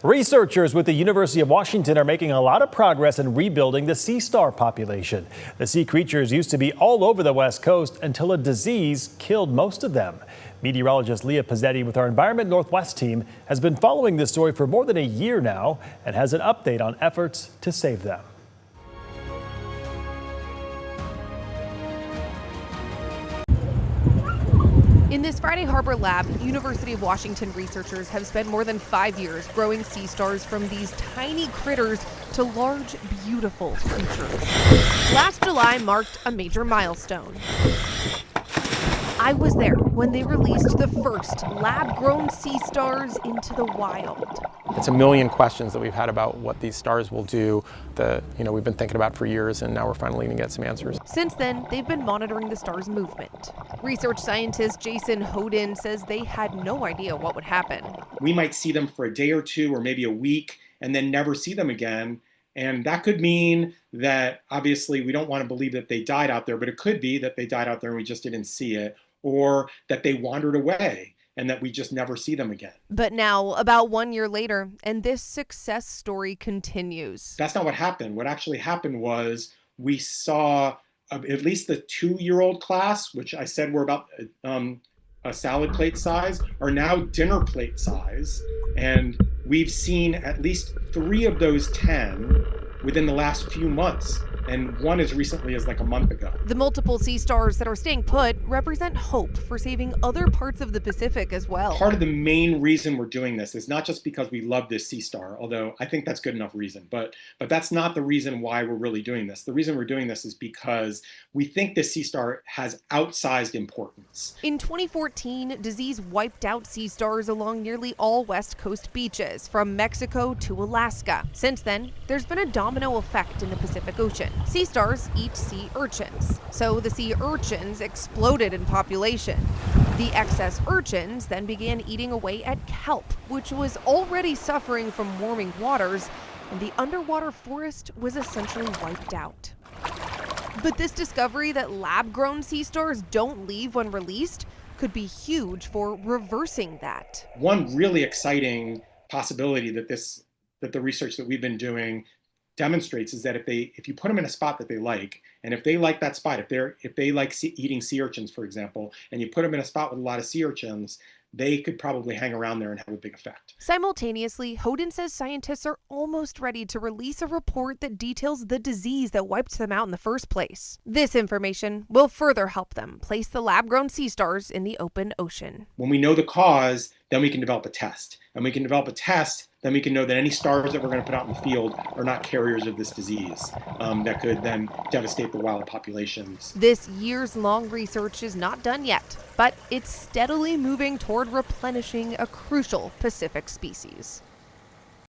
Researchers with the University of Washington are making a lot of progress in rebuilding the sea star population. The sea creatures used to be all over the West Coast until a disease killed most of them. Meteorologist Leah Pizzetti with our Environment Northwest team has been following this story for more than a year now and has an update on efforts to save them. In this Friday Harbor lab, University of Washington researchers have spent more than 5 years growing sea stars from these tiny critters to large, beautiful creatures. Last July marked a major milestone. I was there when they released the first lab-grown sea stars into the wild. It's a million questions that we've had about what these stars will do that we've been thinking about for years, and now we're finally going to get some answers. Since then, they've been monitoring the star's movement. Research scientist Jason Hoden says they had no idea what would happen. We might see them for a day or two or maybe a week and then never see them again. And that could mean that obviously we don't want to believe that they died out there, but it could be that they died out there and we just didn't see it, or that they wandered away and that we just never see them again. But now, about 1 year later, and this success story continues. That's not what happened. What actually happened was we saw at least the 2-year-old class, which I said were about a salad plate size, are now dinner plate size. And we've seen at least 3 of those 10 within the last few months. And one as recently as like a month ago. The multiple sea stars that are staying put represent hope for saving other parts of the Pacific as well. Part of the main reason we're doing this is not just because we love this sea star, although I think that's good enough reason, but that's not the reason why we're really doing this. The reason we're doing this is because we think this sea star has outsized importance. In 2014, disease wiped out sea stars along nearly all West Coast beaches, from Mexico to Alaska. Since then, there's been a domino effect in the Pacific Ocean. Sea stars eat sea urchins, so the sea urchins exploded in population. The excess urchins then began eating away at kelp, which was already suffering from warming waters, and the underwater forest was essentially wiped out. But this discovery that lab-grown sea stars don't leave when released could be huge for reversing that. One really exciting possibility that the research that we've been doing demonstrates is that if you put them in a spot that they like, and if they like that spot, if they like eating sea urchins, for example, and you put them in a spot with a lot of sea urchins, they could probably hang around there and have a big effect. Simultaneously, Hoden says scientists are almost ready to release a report that details the disease that wiped them out in the first place. This information will further help them place the lab-grown sea stars in the open ocean. When we know the cause, then we can develop a test. And we can develop a test, then we can know that any stars that we're going to put out in the field are not carriers of this disease that could then devastate the wild populations. This years-long research is not done yet, but it's steadily moving toward replenishing a crucial Pacific species.